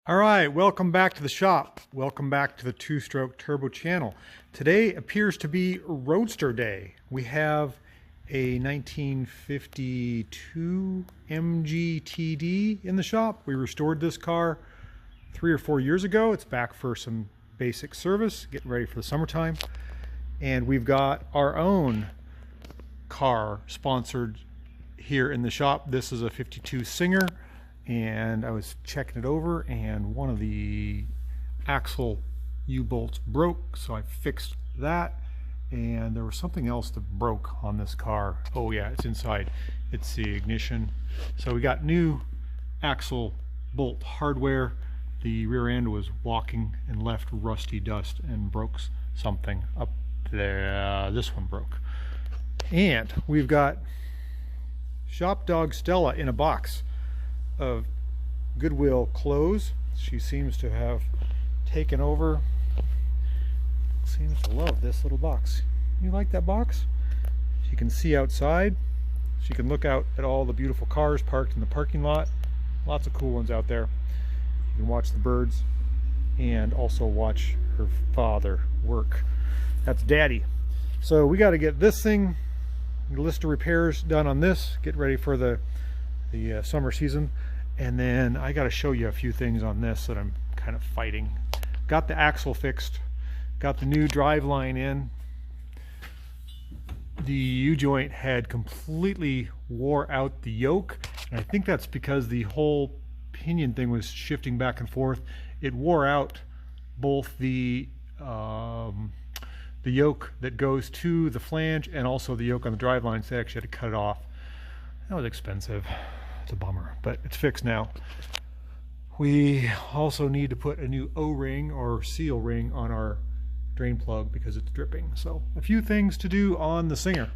All right, welcome back to the shop. Welcome back to the Two-Stroke Turbo channel. Today appears to be Roadster Day. We have a 1952 MGTD in the shop. We restored this car 3 or 4 years ago. It's back for some basic service, getting ready for the summertime. And we've got our own car sponsored here in the shop. This is a 52 Singer. And I was checking it over and one of the axle U-bolts broke, so I fixed that. And there was something else that broke on this car. Oh yeah, it's inside. It's the ignition. So we got new axle bolt hardware. The rear end was walking and left rusty dust and broke something up there. This one broke. And we've got Shop Dog Stella in a box of Goodwill clothes. She seems to have taken over. Seems to love this little box. You like that box? She can see outside. She can look out at all the beautiful cars parked in the parking lot. Lots of cool ones out there. You can watch the birds and also watch her father work. That's Daddy. So we got to get this thing, a list of repairs done on this, get ready for the summer season. And then I got to show you a few things on this that I'm kind of fighting. Got the axle fixed, got the new drive line in. The U-joint had completely wore out the yoke, and I think that's because the whole pinion thing was shifting back and forth. It wore out both the yoke that goes to the flange and also the yoke on the drive line, so I actually had to cut it off. That was expensive. It's a bummer, but it's fixed now. We also need to put a new O-ring or seal ring on our drain plug because it's dripping. So a few things to do on the Singer.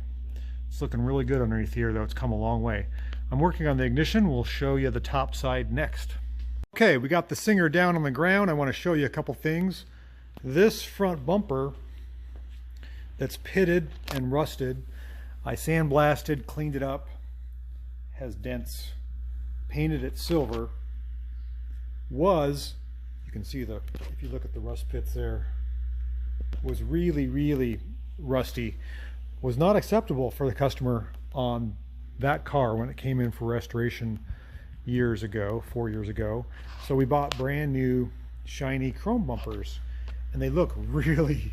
It's looking really good underneath here, though. It's come a long way. I'm working on the ignition. We'll show you the top side next. Okay, we got the Singer down on the ground. I want to show you a couple things. This front bumper that's pitted and rusted, I sandblasted, cleaned it up, has dents, painted it silver. Was, you can see the, if you look at the rust pits there, was really rusty. Was not acceptable for the customer on that car when it came in for restoration years ago, 4 years ago. So we bought brand new shiny chrome bumpers, and they look really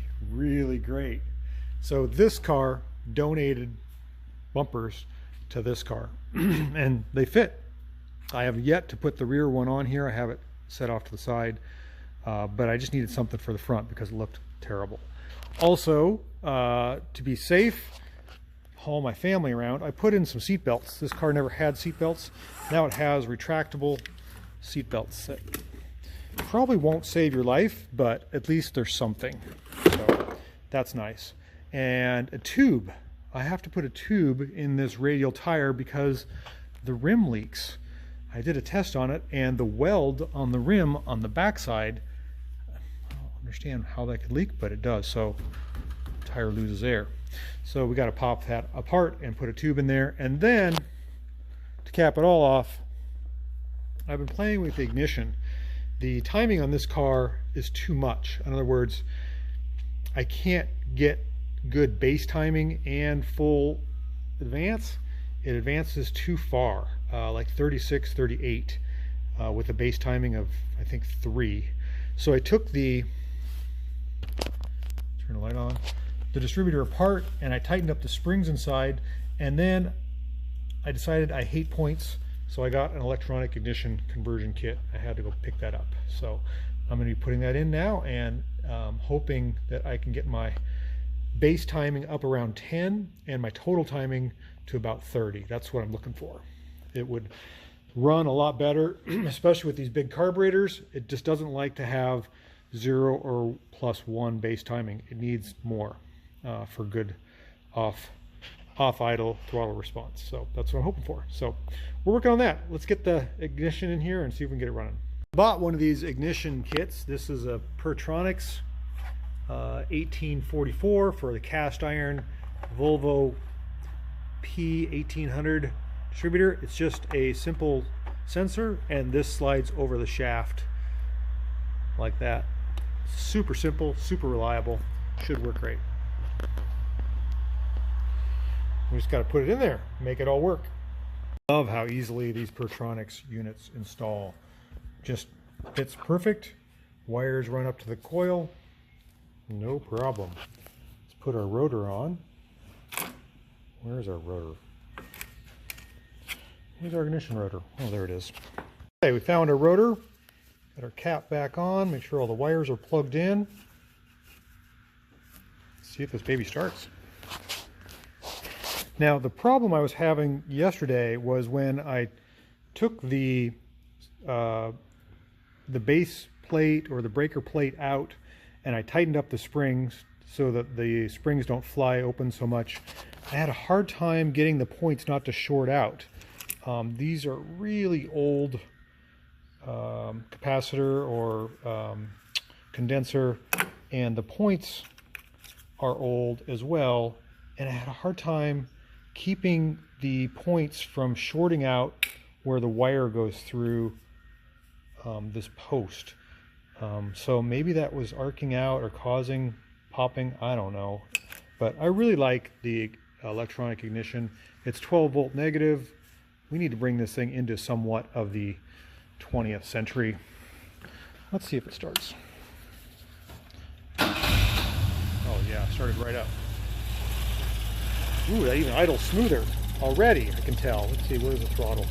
great. So this car donated bumpers to this car and they fit. I have yet to put the rear one on here. I have it set off to the side, but I just needed something for the front because it looked terrible. Also, to be safe, haul my family around, I put in some seat belts. This car never had seat belts. Now it has retractable seat belts that probably won't save your life, but at least there's something. So that's nice. And a tube. I have to put a tube in this radial tire because the rim leaks. I did a test on it, and the weld on the rim on the backside, I don't understand how that could leak, but it does. So the tire loses air. So we got to pop that apart and put a tube in there. And then to cap it all off, I've been playing with the ignition. The timing on this car is too much. In other words, I can't get good base timing and full advance. It advances too far, like 36, 38, with a base timing of, I think, 3. So I took the, turn the light on, the distributor apart, and I tightened up the springs inside, and then I decided I hate points, so I got an electronic ignition conversion kit. I had to go pick that up. So I'm going to be putting that in now, and hoping that I can get my base timing up around 10 and my total timing to about 30. That's what I'm looking for. It would run a lot better, especially with these big carburetors. It just doesn't like to have 0 or +1 base timing. It needs more for good off idle throttle response. So that's what I'm hoping for. So we're working on that. Let's get the ignition in here and see if we can get it running. Bought one of these ignition kits. This is a Pertronics 1844 for the cast iron Volvo P1800 distributor. It's just a simple sensor, and this slides over the shaft like that. Super simple, super reliable, should work great. We just got to put it in there, make it all work. Love how easily these Pertronix units install. Just fits perfect. Wires run up to the coil, no problem. Let's put our rotor on. Where's our rotor? Here's our ignition rotor. Oh, there it is. Okay, we found our rotor. Got our cap back on. Make sure all the wires are plugged in. Let's see if this baby starts. Now, the problem I was having yesterday was when I took the base plate or the breaker plate out and I tightened up the springs so that the springs don't fly open so much. I had a hard time getting the points not to short out. These are really old capacitor or condenser, and the points are old as well, and I had a hard time keeping the points from shorting out where the wire goes through this post. So maybe that was arcing out or causing popping, I don't know. But I really like the electronic ignition. It's 12 volt negative. We need to bring this thing into somewhat of the 20th century. Let's see if it starts. Oh yeah, started right up. Ooh, that even idles smoother already, I can tell. Let's see, where's the throttle?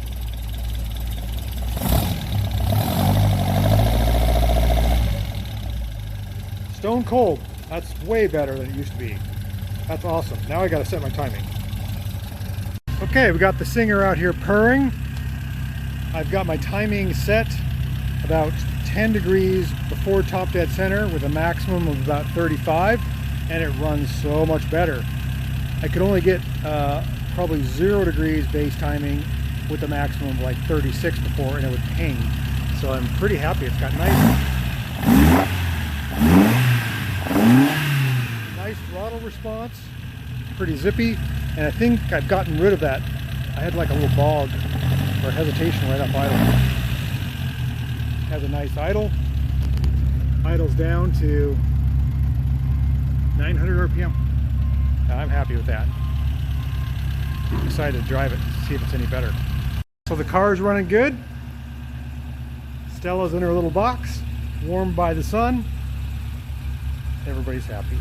Stone cold. That's way better than it used to be. That's awesome. Now I gotta set my timing. Okay, we got the Singer out here purring. I've got my timing set about 10 degrees before top dead center with a maximum of about 35, and it runs so much better. I could only get probably 0 degrees base timing with a maximum of like 36 before, and it would ping. So I'm pretty happy. It's got nice throttle response, pretty zippy, and I think I've gotten rid of that. I had like a little bog or hesitation right up idle. Has a nice idle. Idles down to 900 RPM. I'm happy with that. I'm excited to drive it to see if it's any better. So the car is running good. Stella's in her little box, warmed by the sun. Everybody's happy.